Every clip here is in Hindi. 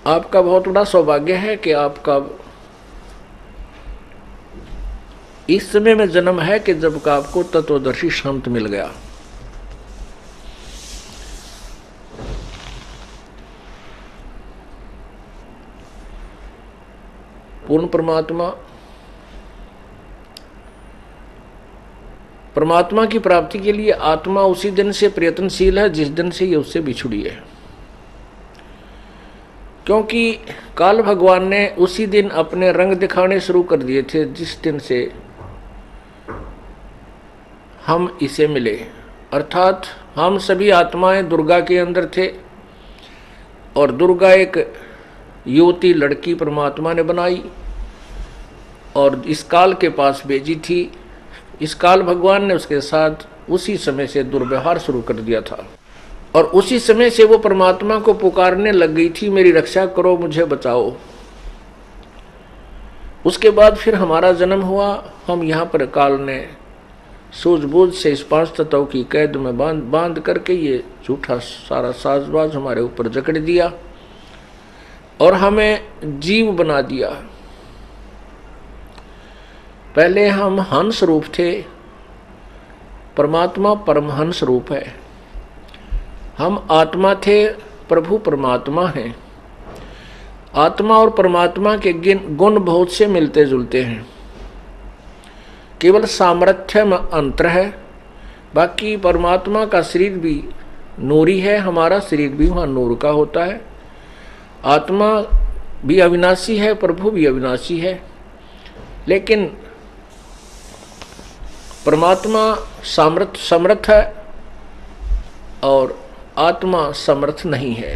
आपका बहुत बड़ा सौभाग्य है कि आपका इस समय में जन्म है कि जब का आपको तत्वदर्शी संत मिल गया। पूर्ण परमात्मा की प्राप्ति के लिए आत्मा उसी दिन से प्रयत्नशील है जिस दिन से ये उससे बिछुड़ी है, क्योंकि काल भगवान ने उसी दिन अपने रंग दिखाने शुरू कर दिए थे जिस दिन से हम इसे मिले। अर्थात हम सभी आत्माएं दुर्गा के अंदर थे और दुर्गा एक युवती लड़की परमात्मा ने बनाई और इस काल के पास भेजी थी। इस काल भगवान ने उसके साथ उसी समय से दुर्व्यवहार शुरू कर दिया था और उसी समय से वो परमात्मा को पुकारने लग गई थी, मेरी रक्षा करो, मुझे बचाओ। उसके बाद फिर हमारा जन्म हुआ। हम यहाँ पर काल ने सूझबूझ से इस 5 तत्वों की कैद में बांध करके ये झूठा सारा साजबाज हमारे ऊपर जकड़ दिया और हमें जीव बना दिया। पहले हम हंस रूप थे, परमात्मा परमहंस रूप है। हम आत्मा थे, प्रभु परमात्मा हैं। आत्मा और परमात्मा के गुण बहुत से मिलते जुलते हैं, केवल सामर्थ्य में अंतर है। बाकी परमात्मा का शरीर भी नूरी है, हमारा शरीर भी वहाँ नूर का होता है। आत्मा भी अविनाशी है, प्रभु भी अविनाशी है, लेकिन परमात्मा समर्थ है और आत्मा समर्थ नहीं है।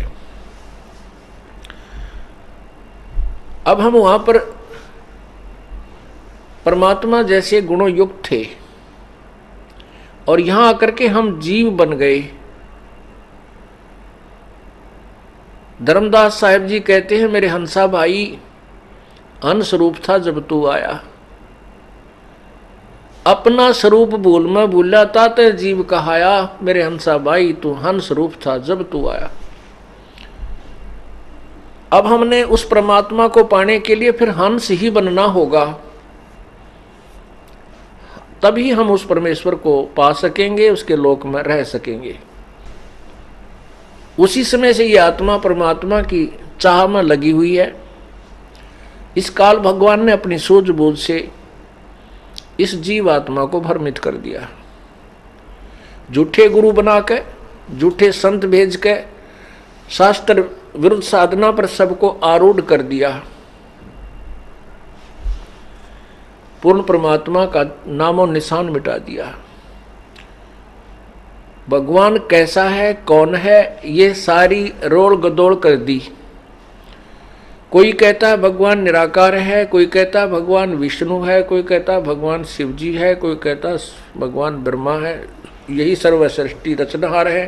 अब हम वहां पर परमात्मा जैसे गुणों युक्त थे और यहां आकर के हम जीव बन गए। धर्मदास साहिब जी कहते हैं, मेरे हंसा भाई हंस रूप था जब तू आया, अपना स्वरूप भूल में भूला ताते जीव कहाया। मेरे हंसा भाई तू हंस रूप था जब तू आया। अब हमने उस परमात्मा को पाने के लिए फिर हंस ही बनना होगा, तभी हम उस परमेश्वर को पा सकेंगे, उसके लोक में रह सकेंगे। उसी समय से ये आत्मा परमात्मा की चाह में लगी हुई है। इस काल भगवान ने अपनी सूझबूझ से इस जीव आत्मा को भ्रमित कर दिया। झूठे गुरु बना के, झूठे संत भेज के शास्त्र विरुद्ध साधना पर सबको आरूढ़ कर दिया। पूर्ण परमात्मा का नामो निशान मिटा दिया। भगवान कैसा है, कौन है, ये सारी रोल गदोड़ कर दी। कोई कहता है भगवान निराकार है, कोई कहता है भगवान विष्णु है, कोई कहता है भगवान शिव जी है, कोई कहता है भगवान ब्रह्मा है, यही सर्वसृष्टि रचनहार है।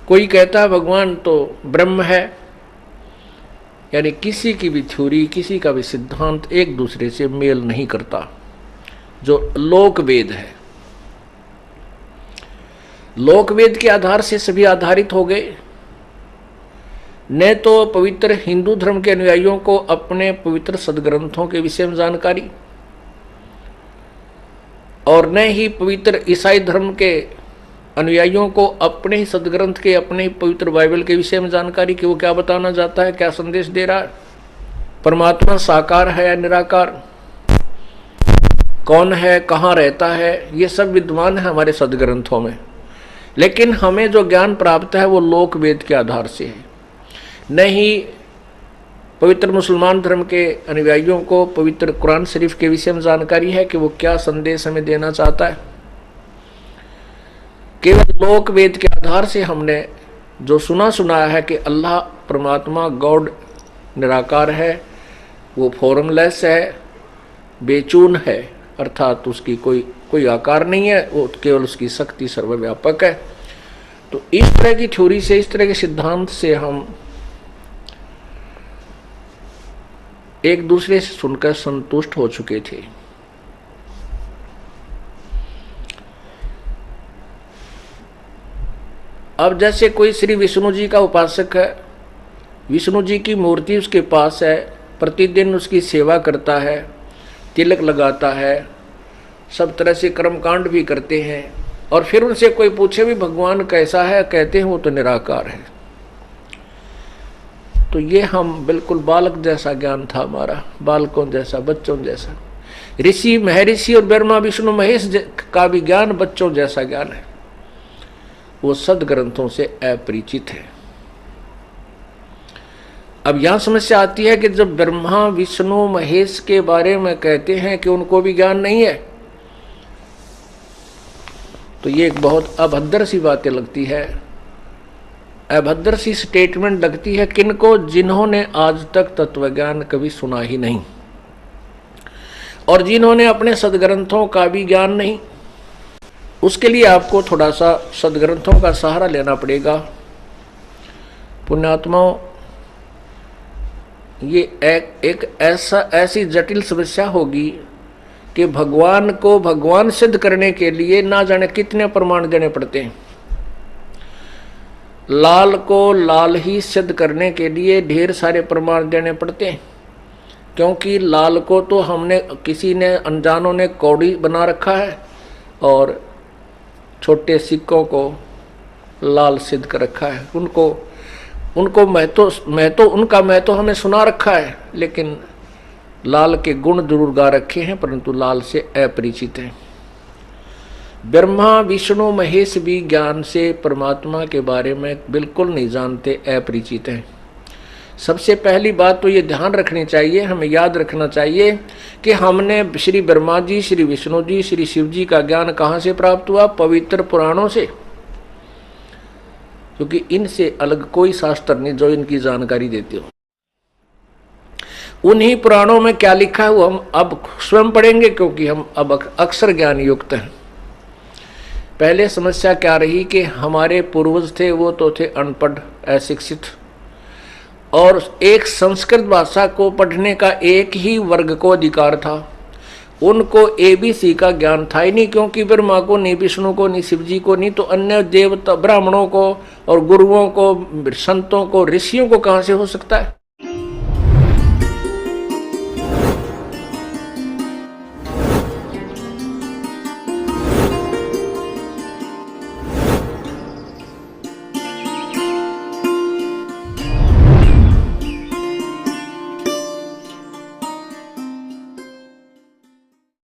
कोई कहता है भगवान तो ब्रह्म है। यानी किसी की भी थ्योरी, किसी का भी सिद्धांत एक दूसरे से मेल नहीं करता। जो लोक वेद है, लोक वेद के आधार से सभी आधारित हो गए। न तो पवित्र हिंदू धर्म के अनुयायियों को अपने पवित्र सदग्रंथों के विषय में जानकारी, और न ही पवित्र ईसाई धर्म के अनुयायियों को अपने ही सदग्रंथ के, अपने ही पवित्र बाइबल के विषय में जानकारी कि वो क्या बताना चाहता है, क्या संदेश दे रहा है। परमात्मा साकार है या निराकार, कौन है, कहाँ रहता है, ये सब विद्वान है हमारे सदग्रंथों में। लेकिन हमें जो ज्ञान प्राप्त है वो लोक वेद के आधार से है। नहीं पवित्र मुसलमान धर्म के अनुयायियों को पवित्र कुरान शरीफ के विषय में जानकारी है कि वो क्या संदेश हमें देना चाहता है। केवल लोक वेद के आधार से हमने जो सुनाया है कि अल्लाह परमात्मा गॉड निराकार है, वो फॉर्मलेस है, बेचून है, अर्थात उसकी कोई आकार नहीं है, वो केवल उसकी शक्ति सर्वव्यापक है। तो इस तरह की थ्योरी से, इस तरह के सिद्धांत से हम एक दूसरे से सुनकर संतुष्ट हो चुके थे। अब जैसे कोई श्री विष्णु जी का उपासक है, विष्णु जी की मूर्ति उसके पास है, प्रतिदिन उसकी सेवा करता है, तिलक लगाता है, सब तरह से कर्मकांड भी करते हैं। और फिर उनसे कोई पूछे भी भगवान कैसा है, कहते हैं वो तो निराकार है। तो ये हम बिल्कुल बालक जैसा ज्ञान था हमारा, बालकों जैसा, बच्चों जैसा। ऋषि महर्षि और ब्रह्मा विष्णु महेश का भी ज्ञान बच्चों जैसा ज्ञान है, वो सदग्रंथों से अपरिचित है। अब यहां समस्या आती है कि जब ब्रह्मा विष्णु महेश के बारे में कहते हैं कि उनको भी ज्ञान नहीं है, तो ये एक बहुत अभद्र सी बातें लगती है, अभद्र सी स्टेटमेंट लगती है। किनको? जिन्होंने आज तक तत्वज्ञान कभी सुना ही नहीं और जिन्होंने अपने सदग्रंथों का भी ज्ञान नहीं। उसके लिए आपको थोड़ा सा सदग्रंथों का सहारा लेना पड़ेगा। पुण्यात्माओं, ये एक ऐसी जटिल समस्या होगी कि भगवान को भगवान सिद्ध करने के लिए ना जाने कितने प्रमाण देने पड़ते हैं। लाल को लाल ही सिद्ध करने के लिए ढेर सारे प्रमाण देने पड़ते हैं, क्योंकि लाल को तो हमने किसी ने अनजानों ने कौड़ी बना रखा है और छोटे सिक्कों को लाल सिद्ध कर रखा है। उनको मैं तो हमें सुना रखा है, लेकिन लाल के गुण जरूर गा रखे हैं, परंतु लाल से अपरिचित हैं। ब्रह्मा विष्णु महेश भी ज्ञान से परमात्मा के बारे में बिल्कुल नहीं जानते, अपरिचित हैं। सबसे पहली बात तो ये ध्यान रखनी चाहिए, हमें याद रखना चाहिए कि हमने श्री ब्रह्मा जी, श्री विष्णु जी, श्री शिव जी का ज्ञान कहाँ से प्राप्त हुआ? पवित्र पुराणों से, क्योंकि इनसे अलग कोई शास्त्र नहीं जो इनकी जानकारी देते हो। उन्हीं पुराणों में क्या लिखा है वो हम अब स्वयं पढ़ेंगे, क्योंकि हम अब अक्षर ज्ञान युक्त हैं। पहले समस्या क्या रही कि हमारे पूर्वज थे वो तो थे अनपढ़, अशिक्षित, और एक संस्कृत भाषा को पढ़ने का एक ही वर्ग को अधिकार था। उनको ABC का ज्ञान था ही नहीं, क्योंकि ब्रह्मा को नहीं, विष्णु को नहीं, शिव जी को नहीं, तो अन्य देवता ब्राह्मणों को और गुरुओं को, संतों को, ऋषियों को कहाँ से हो सकता है?